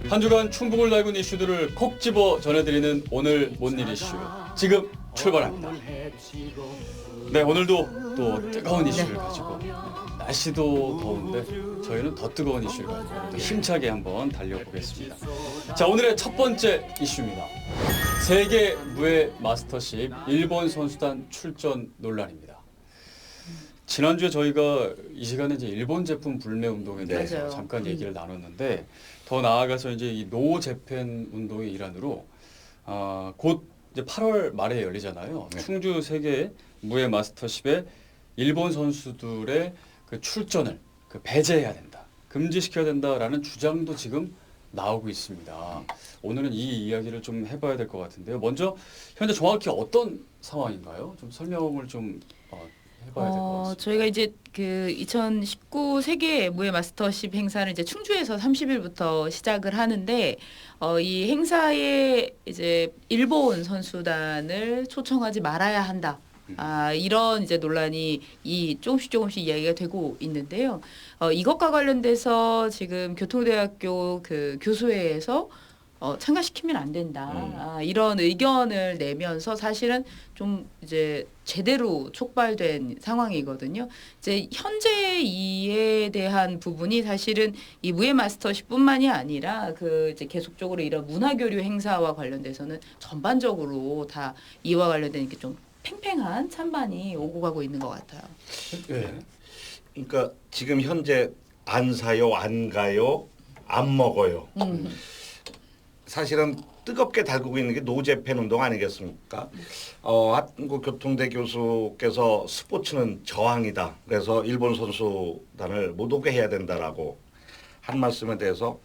한 주간 충북을 달군 이슈들을 콕 집어 전해드리는 오늘 뭔 일 이슈 지금 출발합니다. 네, 오늘도 또 뜨거운 이슈를 가지고 날씨도 더운데 저희는 더 뜨거운 이슈를 가지고 더 힘차게 한번 달려보겠습니다. 자, 오늘의 첫 번째 이슈입니다. 세계 무예 마스터십 일본 선수단 출전 논란입니다. 지난주에 저희가 이 시간에 이제 일본 제품 불매 운동에 대해서 맞아요. 잠깐 얘기를 나눴는데 더 나아가서 이제 이 노 재팬 운동의 일환으로 곧 이제 8월 말에 열리잖아요. 네. 충주 세계 무예 마스터십에 일본 선수들의 그 출전을 배제해야 된다, 금지시켜야 된다라는 주장도 지금 나오고 있습니다. 오늘은 이 이야기를 좀 해봐야 될 것 같은데요. 먼저 현재 정확히 어떤 상황인가요? 좀 설명을 좀 해봐야 될 것 같습니다. 저희가 이제 그 2019 세계 무예 마스터십 행사를 이제 충주에서 30일부터 시작을 하는데 이 행사에 이제 일본 선수단을 초청하지 말아야 한다. 이런 이제 논란이 조금씩 이야기가 되고 있는데요. 이것과 관련돼서 지금 교통대학교 그 교수회에서 참가시키면 안 된다. 이런 의견을 내면서 사실은 좀 이제 제대로 촉발된 상황이거든요. 이제 현재 이에 대한 부분이 사실은 이 무예 마스터십뿐만이 아니라 그 이제 계속적으로 이런 문화교류 행사와 관련돼서는 전반적으로 다 이와 관련된 이렇게 좀 팽팽한 찬반이 오고 가고 있는 것 같아요. 네. 그러니까 지금 현재 안 사요, 안 가요, 안 먹어요. 사실은 뜨겁게 달구고 있는 게 노재팬 운동 아니겠습니까? 한국교통대 교수께서 스포츠는 저항이다. 그래서 일본 선수단을 못 오게 해야 된다라고 한 말씀에 대해서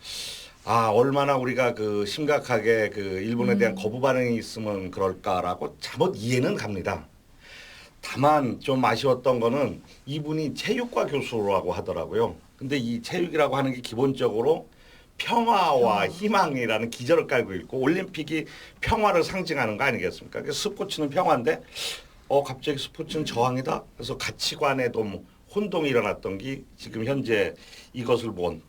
얼마나 우리가 그 심각하게 그 일본에 대한 거부 반응이 있으면 그럴까라고 잘못 이해는 갑니다. 다만 좀 아쉬웠던 거는 이분이 체육과 교수라고 하더라고요. 근데 이 체육이라고 하는 게 기본적으로 평화와 희망이라는 기저를 깔고 있고 올림픽이 평화를 상징하는 거 아니겠습니까? 그래서 스포츠는 평화인데 갑자기 스포츠는 저항이다. 그래서 가치관에도 뭐 혼동이 일어났던 게 지금 현재 이것을 본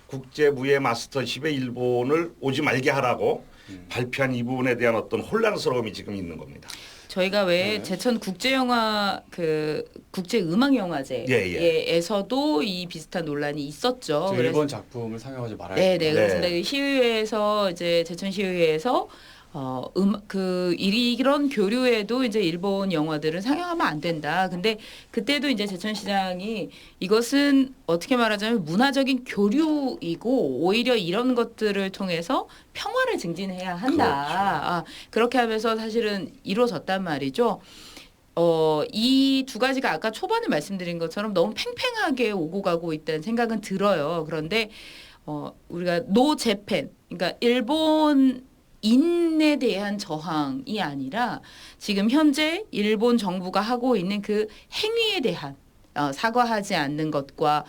국제 무예 마스터십에 일본을 오지 말게 하라고 발표한 이 부분에 대한 어떤 혼란스러움이 지금 있는 겁니다. 저희가 왜 제천 국제음악영화제에서도 이 비슷한 논란이 있었죠. 일본 작품을 상영하지 말아야 네, 된다. 그렇습니다. 시의회에서 이제 제천 시의회에서 이런 교류에도 이제 일본 영화들은 상영하면 안 된다. 근데 그때도 이제 제천시장이 이것은 어떻게 말하자면 문화적인 교류이고 오히려 이런 것들을 통해서 평화를 증진해야 한다. 그렇게 하면서 사실은 이루어졌단 말이죠. 이 두 가지가 아까 초반에 말씀드린 것처럼 너무 팽팽하게 오고 가고 있다는 생각은 들어요. 그런데 우리가 노 재팬, 그러니까 일본 인에 대한 저항이 아니라 지금 현재 일본 정부가 하고 있는 그 행위에 대한 사과하지 않는 것과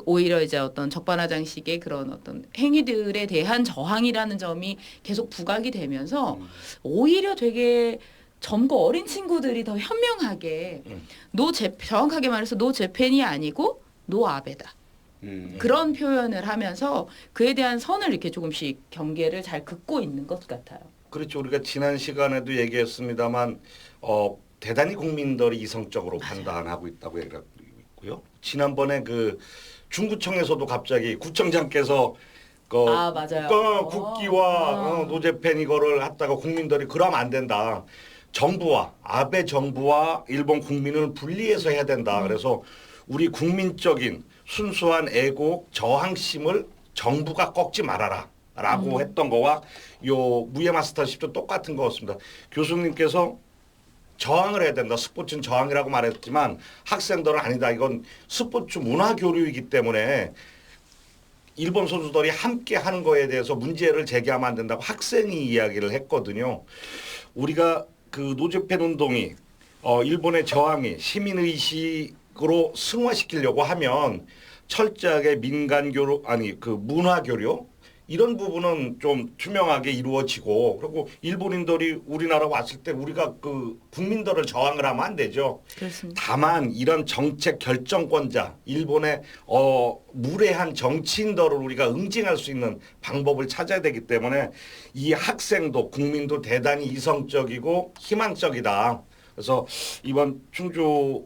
오히려 이제 어떤 적반하장식의 그런 어떤 행위들에 대한 저항이라는 점이 계속 부각이 되면서 오히려 되게 젊고 어린 친구들이 더 현명하게 정확하게 말해서 노 재팬이 아니고 노 아베다. 그런 표현을 하면서 그에 대한 선을 이렇게 조금씩 경계를 잘 긋고 있는 것 같아요. 그렇죠. 우리가 지난 시간에도 얘기했습니다만 대단히 국민들이 이성적으로 판단하고 있다고 얘기하고 있고요. 지난번에 그 중구청에서도 갑자기 구청장께서 맞아요. 국기와 노재팬 이거를 했다가 국민들이 그러면 안 된다. 아베 정부와 일본 국민을 분리해서 해야 된다. 그래서 우리 국민적인 순수한 애국 저항심을 정부가 꺾지 말아라 라고 했던 거와 요 무예 마스터십도 똑같은 거였습니다. 교수님께서 저항을 해야 된다. 스포츠는 저항이라고 말했지만 학생들은 아니다. 이건 스포츠 문화 교류이기 때문에 일본 선수들이 함께 하는 거에 대해서 문제를 제기하면 안 된다고 학생이 이야기를 했거든요. 우리가 그 노재팬 운동이 일본의 저항이 시민의식으로 승화시키려고 하면 철저하게 문화교류 이런 부분은 좀 투명하게 이루어지고 그리고 일본인들이 우리나라 왔을 때 우리가 그 국민들을 저항을 하면 안 되죠. 그렇습니다. 다만 이런 정책 결정권자 일본의 무례한 정치인들을 우리가 응징할 수 있는 방법을 찾아야 되기 때문에 이 학생도 국민도 대단히 이성적이고 희망적이다. 그래서 이번 충주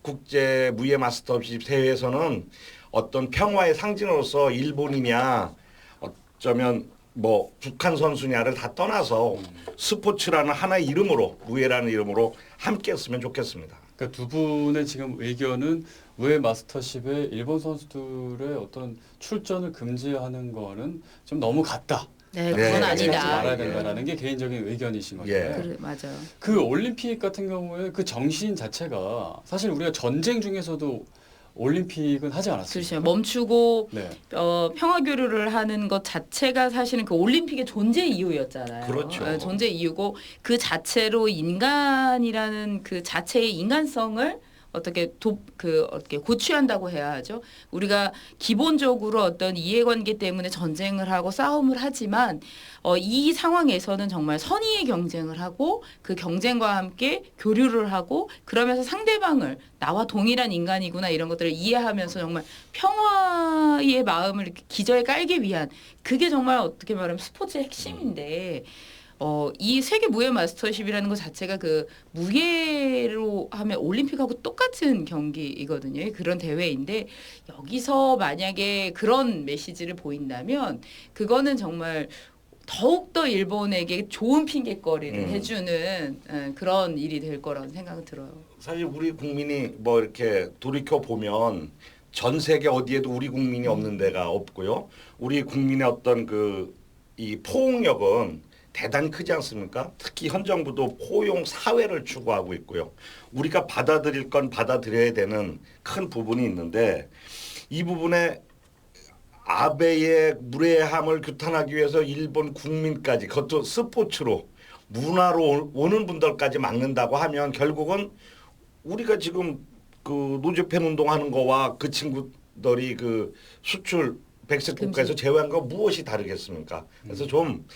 국제 무예 마스터십 대회에서는 어떤 평화의 상징으로서 일본이냐 어쩌면 뭐 북한 선수냐를 다 떠나서 스포츠라는 하나의 이름으로 무예라는 이름으로 함께 했으면 좋겠습니다. 그러니까 두 분의 지금 의견은 무예 마스터십에 일본 선수들의 어떤 출전을 금지하는 거는 좀 너무 같다. 네, 네, 그건 하지 아니다. 말아야 된다라는 게 개인적인 의견이신 거죠. 예. 그래, 맞아요. 그 올림픽 같은 경우에 그 정신 자체가 사실 우리가 전쟁 중에서도 올림픽은 하지 않았습니다. 그렇죠. 멈추고 네. 평화 교류를 하는 것 자체가 사실은 그 올림픽의 존재 이유였잖아요. 그렇죠. 존재 이유고 그 자체로 인간이라는 그 자체의 인간성을 어떻게 고취한다고 해야 하죠. 우리가 기본적으로 어떤 이해관계 때문에 전쟁을 하고 싸움을 하지만 이 상황에서는 정말 선의의 경쟁을 하고 그 경쟁과 함께 교류를 하고 그러면서 상대방을 나와 동일한 인간이구나 이런 것들을 이해하면서 정말 평화의 마음을 이렇게 기저에 깔기 위한 그게 정말 어떻게 말하면 스포츠의 핵심인데 이 세계 무예 마스터십이라는 것 자체가 그 무예로 하면 올림픽하고 똑같은 경기이거든요. 그런 대회인데 여기서 만약에 그런 메시지를 보인다면 그거는 정말 더욱더 일본에게 좋은 핑계거리를 해주는 그런 일이 될 거라는 생각은 들어요. 사실 우리 국민이 뭐 이렇게 돌이켜 보면 전 세계 어디에도 우리 국민이 없는 데가 없고요. 우리 국민의 어떤 이 포용력은 대단히 크지 않습니까? 특히 현 정부도 포용 사회를 추구하고 있고요. 우리가 받아들일 건 받아들여야 되는 큰 부분이 있는데 이 부분에 아베의 무례함을 규탄하기 위해서 일본 국민까지 그것도 스포츠로 문화로 오는 분들까지 막는다고 하면 결국은 우리가 지금 그 노제팬 운동하는 거와 그 친구들이 그 수출 백색 국가에서 제외한 거 무엇이 다르겠습니까? 그래서 좀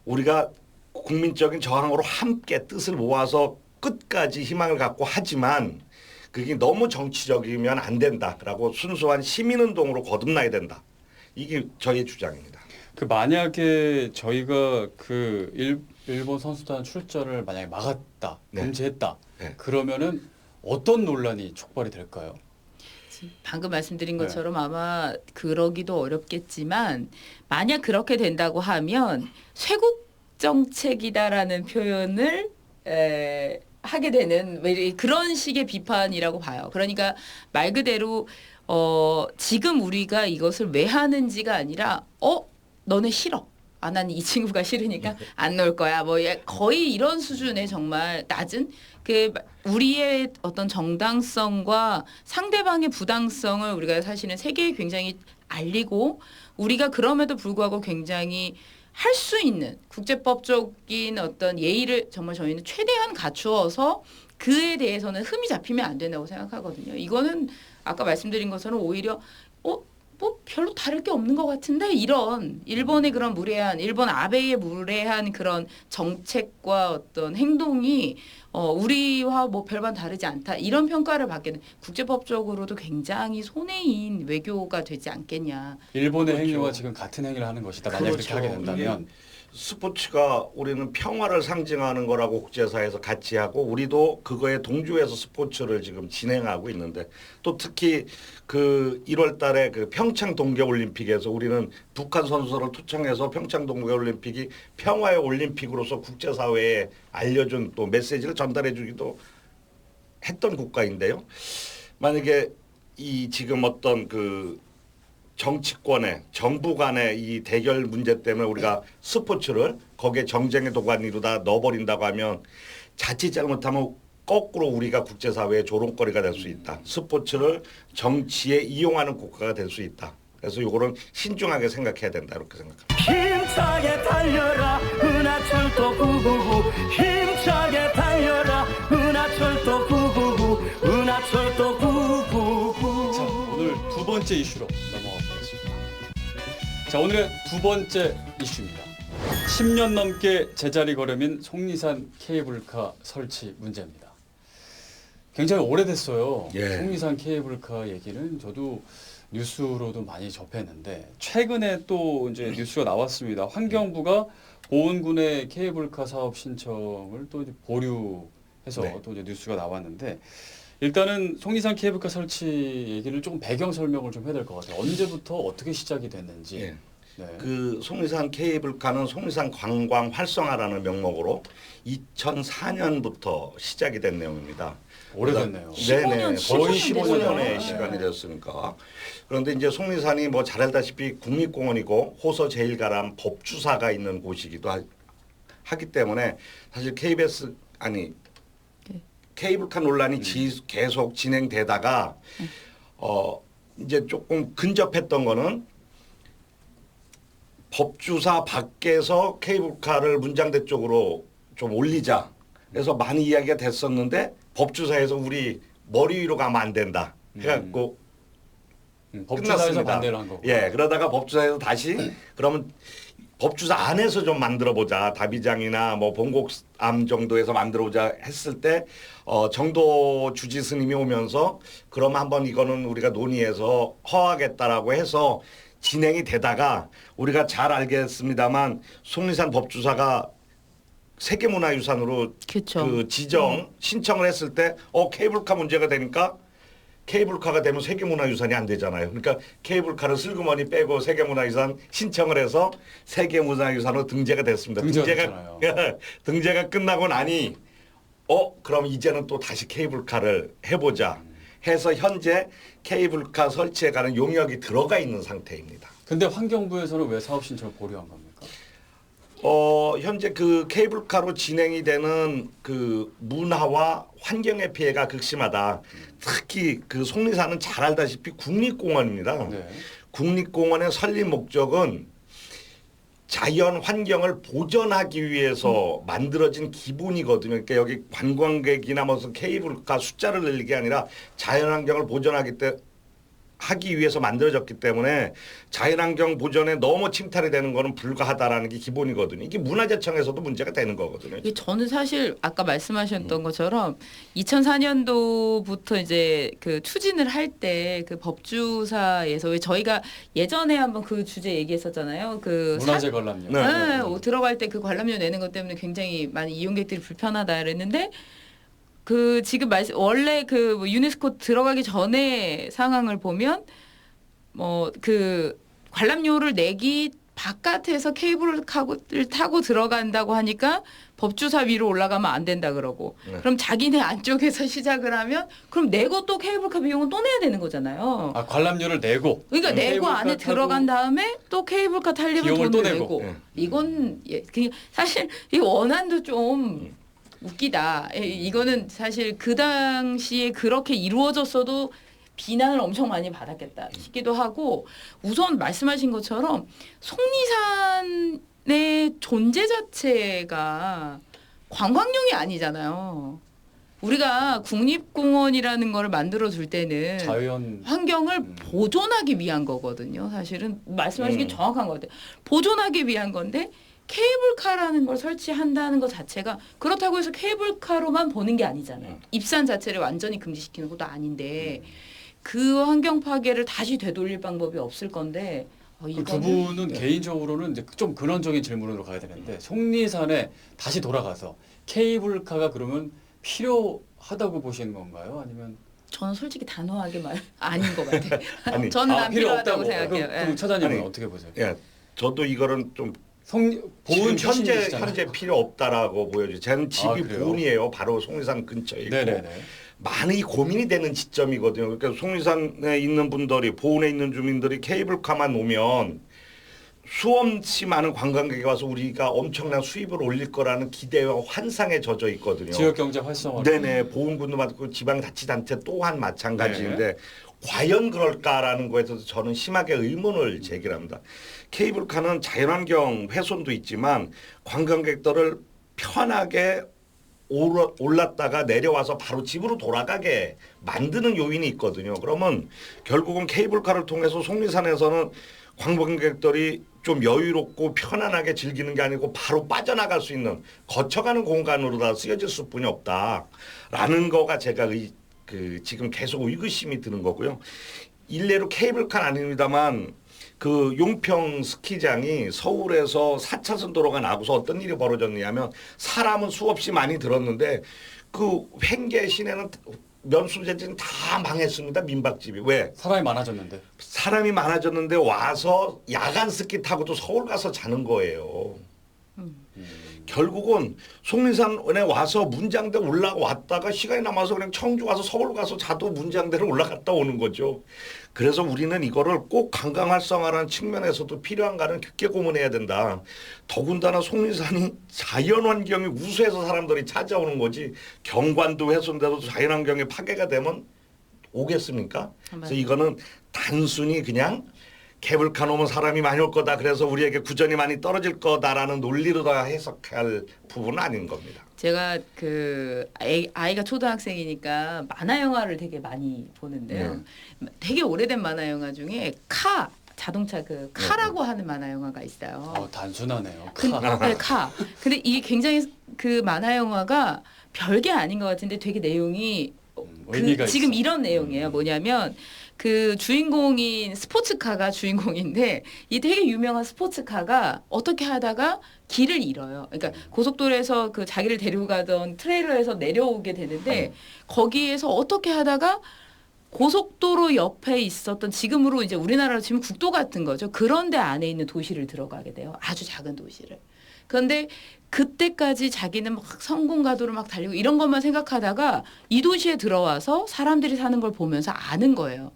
우리가 국민적인 저항으로 함께 뜻을 모아서 끝까지 희망을 갖고 하지만 그게 너무 정치적이면 안 된다라고 순수한 시민운동으로 거듭나야 된다. 이게 저희의 주장입니다. 그 만약에 저희가 그 일본 선수단 출전을 만약에 막았다, 네. 금지했다, 네. 그러면은 어떤 논란이 촉발이 될까요? 방금 말씀드린 것처럼 아마 그러기도 어렵겠지만 만약 그렇게 된다고 하면 쇄국 정책이다라는 표현을 하게 되는 그런 식의 비판이라고 봐요. 그러니까 말 그대로 지금 우리가 이것을 왜 하는지가 아니라 너네 싫어. 난 이 친구가 싫으니까 안 놀 거야. 뭐 거의 이런 수준의 정말 낮은 그 우리의 어떤 정당성과 상대방의 부당성을 우리가 사실은 세계에 굉장히 알리고 우리가 그럼에도 불구하고 굉장히 할 수 있는 국제법적인 어떤 예의를 정말 저희는 최대한 갖추어서 그에 대해서는 흠이 잡히면 안 된다고 생각하거든요. 이거는 아까 말씀드린 것처럼 오히려 뭐 별로 다를 게 없는 것 같은데 이런 일본의 그런 무례한 일본 아베의 무례한 그런 정책과 어떤 행동이 우리와 뭐 별반 다르지 않다 이런 평가를 받게 된 국제법적으로도 굉장히 손해인 외교가 되지 않겠냐. 일본의 그렇죠. 행위와 지금 같은 행위를 하는 것이다. 만약 그렇게 하게 된다면 스포츠가 우리는 평화를 상징하는 거라고 국제사회에서 같이 하고 우리도 그거에 동조해서 스포츠를 지금 진행하고 있는데 또 특히 그 1월 달에 그 평창 동계올림픽에서 우리는 북한 선수를 초청해서 평창 동계올림픽이 평화의 올림픽으로서 국제사회에 알려준 또 메시지를 전달해 주기도 했던 국가인데요. 만약에 이 지금 어떤 그 정치권의 정부 간의 이 대결 문제 때문에 우리가 스포츠를 거기에 정쟁의 도가니로 다 넣어버린다고 하면 자칫 잘못하면 거꾸로 우리가 국제사회의 조롱거리가 될 수 있다. 스포츠를 정치에 이용하는 국가가 될 수 있다. 그래서 이거는 신중하게 생각해야 된다 이렇게 생각합니다. 힘차게 달려라 은하철도 999 힘차게 달려라 은하철도 999 은하철도 999 자, 오늘 두 번째 이슈로 넘어가 보겠습니다. 자, 오늘의 두 번째 이슈입니다. 10년 넘게 제자리 걸음인 속리산 케이블카 설치 문제입니다. 굉장히 오래됐어요. 예. 속리산 케이블카 얘기는 저도 뉴스로도 많이 접했는데 최근에 또 이제 뉴스가 나왔습니다. 환경부가 보은군의 케이블카 사업 신청을 또 이제 보류해서 네. 또 이제 뉴스가 나왔는데 일단은 속리산 케이블카 설치 얘기를 조금 배경 설명을 좀 해야 될 것 같아요. 언제부터 어떻게 시작이 됐는지. 예. 네. 그 속리산 케이블카는 속리산 관광 활성화라는 명목으로 2004년부터 시작이 된 내용입니다. 오래됐네요. 네네, 15년 거의 됐어요. 15년의 네. 시간이 됐으니까. 그런데 이제 속리산이 뭐 잘 알다시피 국립공원이고 호서 제일가람 법주사가 있는 곳이기도 하기 때문에 사실 KBS 아니 네. 케이블카 논란이 계속 진행되다가 이제 조금 근접했던 거는 법주사 밖에서 케이블카를 문장대 쪽으로 좀 올리자. 그래서 많이 이야기가 됐었는데 법주사에서 우리 머리 위로 가면 안 된다. 해갖고 법주사에서 끝났습니다. 반대를 한 거고. 예, 그러다가 법주사에서 다시 그러면 법주사 안에서 좀 만들어보자. 다비장이나 뭐 봉곡암 정도에서 만들어보자 했을 때 정도 주지 스님이 오면서 그럼 한번 이거는 우리가 논의해서 허하겠다라고 해서 진행이 되다가 우리가 잘 알겠습니다만 속리산 법주사가 세계문화유산으로 그쵸. 그 지정 신청을 했을 때 케이블카 문제가 되니까 케이블카가 되면 세계문화유산이 안 되잖아요. 그러니까 케이블카를 슬그머니 빼고 세계문화유산 신청을 해서 세계문화유산으로 등재가 됐습니다. 등재가 등재가 끝나고 나니 그럼 이제는 또 다시 케이블카를 해보자 해서 현재 케이블카 설치에 관한 용역이 들어가 있는 상태입니다. 근데 환경부에서는 왜 사업 신청을 보류한 겁니까? 현재 그 케이블카로 진행이 되는 그 문화와 환경의 피해가 극심하다. 특히 그 속리산은 잘 알다시피 국립공원입니다. 네. 국립공원의 설립 목적은 자연 환경을 보존하기 위해서 만들어진 기본이거든요. 그러니까 여기 관광객이나 무슨 케이블카 숫자를 늘리는 게 아니라 자연 환경을 하기 위해서 만들어졌기 때문에 자연환경 보존에 너무 침탈이 되는 거는 불가하다라는 게 기본이거든요. 이게 문화재청에서도 문제가 되는 거거든요. 이게 저는 사실 아까 말씀하셨던 것처럼 2004년도부터 이제 그 추진을 할 때 그 법주사에서 왜 저희가 예전에 한번 그 주제 얘기했었잖아요. 그 문화재 관람료. 네. 들어갈 때 그 관람료 내는 것 때문에 굉장히 많은 이용객들이 불편하다 그랬는데 그 지금 원래 그 뭐 유네스코 들어가기 전에 상황을 보면 뭐 그 관람료를 내기 바깥에서 케이블을 타고 들어간다고 하니까 법주사 위로 올라가면 안 된다 그러고 네. 그럼 자기네 안쪽에서 시작을 하면 그럼 내고 또 케이블카 비용은 또 내야 되는 거잖아요. 아, 관람료를 내고. 그러니까 내고 케이블카 안에 타고 들어간 다음에 또 케이블카 타려면 비용을 돈을 또 내고. 내고 네. 이건 그냥 사실 이 원안도 좀 웃기다. 이거는 사실 그 당시에 그렇게 이루어졌어도 비난을 엄청 많이 받았겠다 싶기도 하고 우선 말씀하신 것처럼 속리산의 존재 자체가 관광용이 아니잖아요. 우리가 국립공원이라는 걸 만들어 줄 때는 자연 환경을 보존하기 위한 거거든요. 사실은 말씀하신 게 정확한 것 같아요. 보존하기 위한 건데 케이블카라는 걸 설치한다는 것 자체가 그렇다고 해서 케이블카로만 보는 게 아니잖아요. 입산 자체를 완전히 금지시키는 것도 아닌데 그 환경 파괴를 다시 되돌릴 방법이 없을 건데 그 이거는 부분은 개인적으로는 이제 좀 근원적인 질문으로 가야 되는데 속리산에 다시 돌아가서 케이블카가 그러면 필요하다고 보시는 건가요? 아니면 저는 솔직히 단호하게 아닌 것 같아요. 아니, 저는 안 필요 필요하다고 없다고. 생각해요. 그럼 차장님은 아니, 어떻게 보세요? 예, 저도 이거는 좀 보은 지금 현재 출신이시잖아요. 필요 없다라고 보여져요. 저는 집이 그래요? 보은이에요. 바로 속리산 근처에 있고 네네네. 많이 고민이 되는 지점이거든요. 그러니까 속리산에 있는 분들이 보은에 있는 주민들이 케이블카만 오면 수없이 많은 관광객이 와서 우리가 엄청난 수입을 올릴 거라는 기대와 환상에 젖어 있거든요. 지역 경제 활성화. 네네, 보훈군도 많고 지방자치단체 또한 마찬가지인데 네. 과연 그럴까라는 거에 대해서 저는 심하게 의문을 제기합니다. 케이블카는 자연환경 훼손도 있지만 관광객들을 편하게 올랐다가 내려와서 바로 집으로 돌아가게 만드는 요인이 있거든요. 그러면 결국은 케이블카를 통해서 속리산에서는 관광객들이 좀 여유롭고 편안하게 즐기는 게 아니고 바로 빠져나갈 수 있는 거쳐가는 공간으로 다 쓰여질 수뿐이 없다라는 거가 제가 지금 계속 의구심이 드는 거고요. 일례로 케이블카는 아닙니다만 그 용평 스키장이 서울에서 4차선 도로가 나고서 어떤 일이 벌어졌냐면 사람은 수없이 많이 들었는데 그 횡계 시내는 면수제지는 다 망했습니다. 민박집이. 왜? 사람이 많아졌는데. 사람이 많아졌는데 와서 야간 스키 타고도 서울 가서 자는 거예요. 결국은 속리산에 와서 문장대 올라왔다가 시간이 남아서 그냥 청주 가서 서울 가서 자도 문장대를 올라갔다 오는 거죠. 그래서 우리는 이거를 꼭 관광 활성화라는 측면에서도 필요한가는 깊게 고민해야 된다. 더군다나 속리산이 자연환경이 우수해서 사람들이 찾아오는 거지 경관도 훼손돼도 자연환경이 파괴가 되면 오겠습니까? 그래서 이거는 단순히 그냥 케이블카 놓으면 사람이 많이 올 거다. 그래서 우리에게 구전이 많이 떨어질 거다라는 논리로 다 해석할 부분은 아닌 겁니다. 제가 그 아이가 초등학생이니까 만화 영화를 되게 많이 보는데요. 되게 오래된 만화 영화 중에 자동차 그 카라고 하는 만화 영화가 있어요. 단순하네요. 네, 카. 근데 이게 굉장히 그 만화 영화가 별게 아닌 것 같은데 되게 내용이 의미가 지금 있어. 이런 내용이에요. 뭐냐면 그 주인공인 스포츠카가 주인공인데 이 되게 유명한 스포츠카가 어떻게 하다가 길을 잃어요. 그러니까 고속도로에서 그 자기를 데리고 가던 트레일러에서 내려오게 되는데 거기에서 어떻게 하다가 고속도로 옆에 있었던 지금으로 이제 우리나라로 치면 국도 같은 거죠. 그런데 안에 있는 도시를 들어가게 돼요. 아주 작은 도시를. 그런데 그때까지 자기는 막 성공가도로 막 달리고 이런 것만 생각하다가 이 도시에 들어와서 사람들이 사는 걸 보면서 아는 거예요.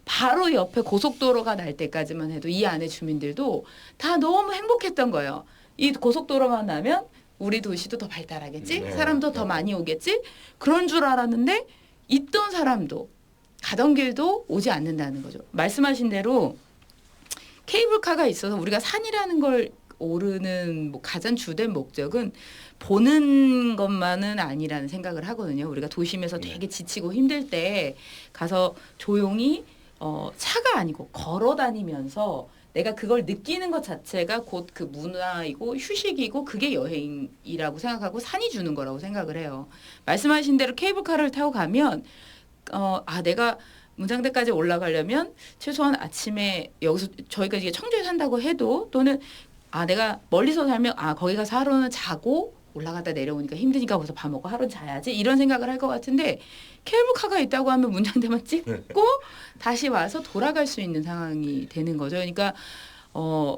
바로 옆에 고속도로가 날 때까지만 해도 이 안에 주민들도 다 너무 행복했던 거예요. 이 고속도로만 나면 우리 도시도 더 발달하겠지? 네. 사람도 더 많이 오겠지? 그런 줄 알았는데 있던 사람도 가던 길도 오지 않는다는 거죠. 말씀하신 대로 케이블카가 있어서 우리가 산이라는 걸 오르는 뭐 가장 주된 목적은 보는 것만은 아니라는 생각을 하거든요. 우리가 도심에서 되게 지치고 힘들 때 가서 조용히 차가 아니고 걸어 다니면서 내가 그걸 느끼는 것 자체가 곧 그 문화이고 휴식이고 그게 여행이라고 생각하고 산이 주는 거라고 생각을 해요. 말씀하신 대로 케이블카를 타고 가면 내가 문장대까지 올라가려면 최소한 아침에 여기서 저희가 이게 청주에 산다고 해도 또는 내가 멀리서 살면 거기 가서 하루는 자고 올라갔다 내려오니까 힘드니까 거기서 밥 먹고 하루는 자야지 이런 생각을 할 것 같은데 케이블카가 있다고 하면 문장대만 찍고 다시 와서 돌아갈 수 있는 상황이 되는 거죠. 그러니까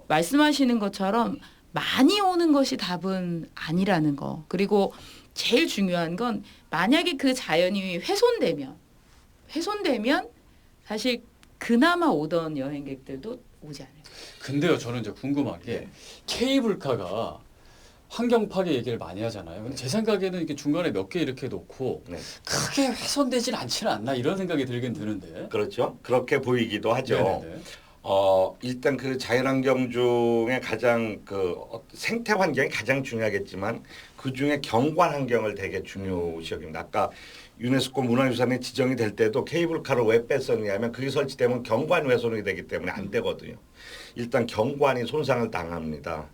말씀하시는 것처럼 많이 오는 것이 답은 아니라는 거. 그리고 제일 중요한 건 만약에 그 자연이 훼손되면 사실 그나마 오던 여행객들도 오지 않을 거예요. 근데요, 저는 이제 궁금한 게 케이블카가 환경 파괴 얘기를 많이 하잖아요. 근데 제 생각에는 이렇게 중간에 몇 개 이렇게 놓고 네. 크게 훼손되진 않지는 않나 이런 생각이 들긴 드는데. 그렇죠. 그렇게 보이기도 하죠. 네네네. 일단 그 자연환경 중에 가장 생태 환경이 가장 중요하겠지만 그 중에 경관 환경을 되게 중요시 여깁니다. 아까 유네스코 문화유산에 지정이 될 때도 케이블카를 왜 뺐었냐면 그게 설치되면 경관 훼손이 되기 때문에 안 되거든요. 일단 경관이 손상을 당합니다.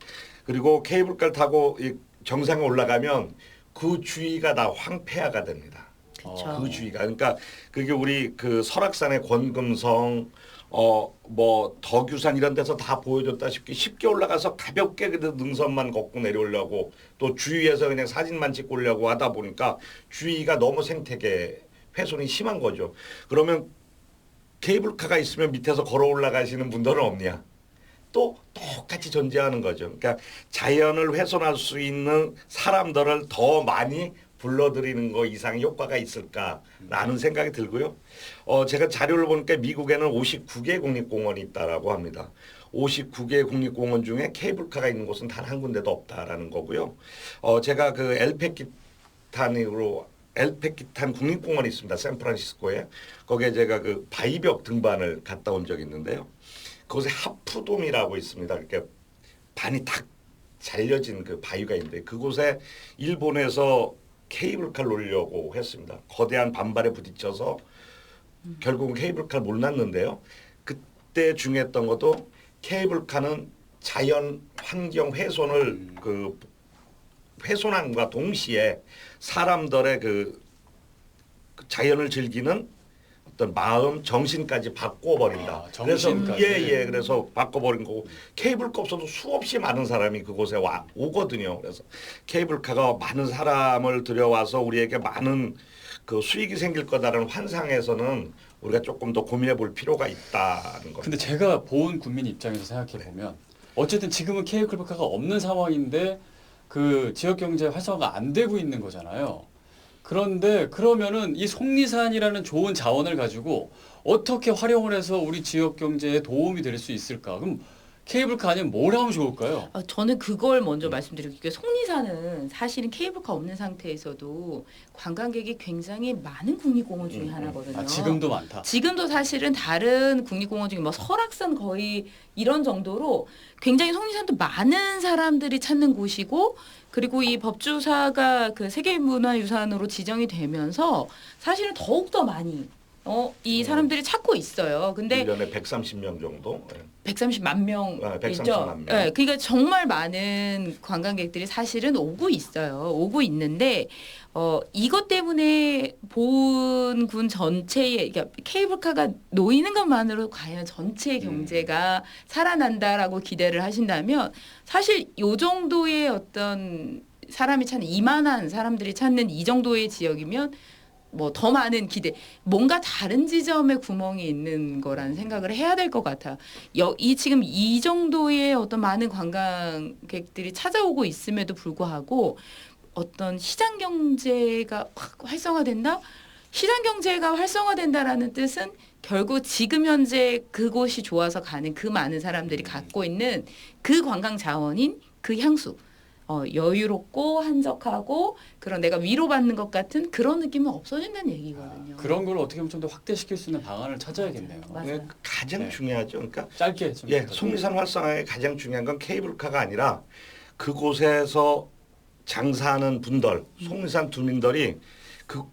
그리고 케이블카를 타고 정상에 올라가면 그 주위가 다 황폐화가 됩니다. 그쵸. 그 주위가. 그러니까 그게 우리 그 설악산의 권금성 덕유산 이런 데서 다 보여줬다시피 쉽게 올라가서 가볍게 그 능선만 걷고 내려오려고 또 주위에서 그냥 사진만 찍고 오려고 하다 보니까 주위가 너무 생태계 훼손이 심한 거죠. 그러면 케이블카가 있으면 밑에서 걸어 올라가시는 분들은 없냐? 또 똑같이 존재하는 거죠. 그러니까 자연을 훼손할 수 있는 사람들을 더 많이 불러들이는 거 이상 효과가 있을까라는 생각이 들고요. 제가 자료를 보니까 미국에는 59개 국립공원이 있다라고 합니다. 59개 국립공원 중에 케이블카가 있는 곳은 단 한 군데도 없다라는 거고요. 제가 그 엘페키탄 국립공원이 있습니다. 샌프란시스코에. 거기에 제가 그 바위벽 등반을 갔다 온 적이 있는데요. 그곳에 하프돔이라고 있습니다. 이렇게 반이 탁 잘려진 그 바위가 있는데 그곳에 일본에서 케이블카를 놓으려고 했습니다. 거대한 반발에 부딪혀서 결국은 케이블카를 못 놨는데요. 그때 중요했던 것도 케이블카는 자연 환경 훼손을 그 훼손함과 동시에 사람들의 그 자연을 즐기는 어떤 마음, 정신까지 바꿔버린다. 아, 정신까지. 그래서 그래서 바꿔버린 거고 케이블카 없어도 수없이 많은 사람이 그곳에 오거든요. 그래서 케이블카가 많은 사람을 들여와서 우리에게 많은 그 수익이 생길 거다라는 환상에서는 우리가 조금 더 고민해 볼 필요가 있다는 겁니다. 근데 제가 보온 국민 입장에서 생각해 보면 어쨌든 지금은 케이블카가 없는 상황인데 그 지역 경제 활성화가 안 되고 있는 거잖아요. 그런데 그러면은 이 속리산이라는 좋은 자원을 가지고 어떻게 활용을 해서 우리 지역 경제에 도움이 될 수 있을까? 그럼 케이블카 아니면 뭘 하면 좋을까요? 저는 그걸 먼저 말씀드릴게요. 속리산은 사실은 케이블카 없는 상태에서도 관광객이 굉장히 많은 국립공원 중에 하나거든요. 아, 지금도 많다. 지금도 사실은 다른 국립공원 중에 뭐 설악산 거의 이런 정도로 굉장히 속리산도 많은 사람들이 찾는 곳이고 그리고 이 법주사가 그 세계문화유산으로 지정이 되면서 사실은 더욱더 많이 이 사람들이 찾고 있어요. 근데 1년에 130명 정도. 130만 명 아, 130만 있죠. 명. 네, 그러니까 정말 많은 관광객들이 사실은 오고 있어요. 오고 있는데 이것 때문에 보은군 전체에 그러니까 케이블카가 놓이는 것만으로 과연 전체 경제가 살아난다라고 기대를 하신다면 사실 요 정도의 어떤 사람이 찾는 이만한 사람들이 찾는 이 정도의 지역이면 뭐 더 많은 기대, 뭔가 다른 지점에 구멍이 있는 거라는 생각을 해야 될 것 같아요. 이 지금 이 정도의 어떤 많은 관광객들이 찾아오고 있음에도 불구하고 어떤 시장 경제가 확 활성화된다? 시장 경제가 활성화된다라는 뜻은 결국 지금 현재 그곳이 좋아서 가는 그 많은 사람들이 갖고 있는 그 관광 자원인 그 향수. 여유롭고 한적하고 그런 내가 위로받는 것 같은 그런 느낌은 없어진다는 얘기거든요. 그런 걸 어떻게 보면 좀 더 확대시킬 수 있는 방안을 찾아야겠네요. 맞아요. 가장 네. 중요하죠. 그러니까 짧게 좀 속리산 활성화에 가장 중요한 건 케이블카가 아니라 그곳에서 장사하는 분들, 속리산 주민들이 그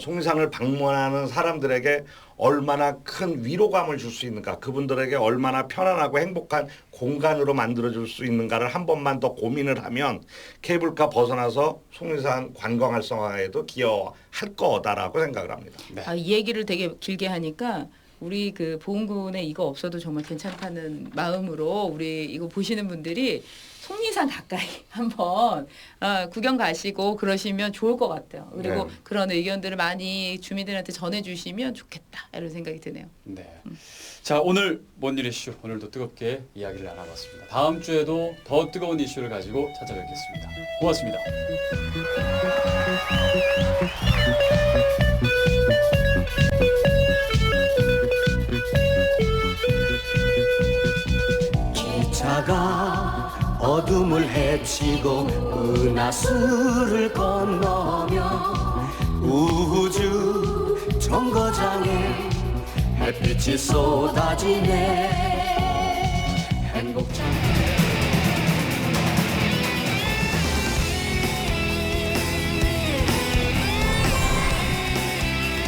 속리산을 방문하는 사람들에게 얼마나 큰 위로감을 줄 수 있는가, 그분들에게 얼마나 편안하고 행복한 공간으로 만들어줄 수 있는가를 한 번만 더 고민을 하면 케이블카 벗어나서 속리산 관광 활성화에도 기여할 거다라고 생각을 합니다. 네. 이 얘기를 되게 길게 하니까 우리 그 보훈군에 이거 없어도 정말 괜찮다는 마음으로 우리 이거 보시는 분들이 속리산 가까이 한번 구경 가시고 그러시면 좋을 것 같아요. 그리고 네. 그런 의견들을 많이 주민들한테 전해주시면 좋겠다 이런 생각이 드네요. 네. 자, 오늘 뭔 일 이슈 오늘도 뜨겁게 이야기를 나눠봤습니다. 다음 주에도 더 뜨거운 이슈를 가지고 찾아뵙겠습니다. 고맙습니다. 기차가 어둠을 헤치고 은하수를 건너며 우주 정거장에 햇빛이 쏟아지네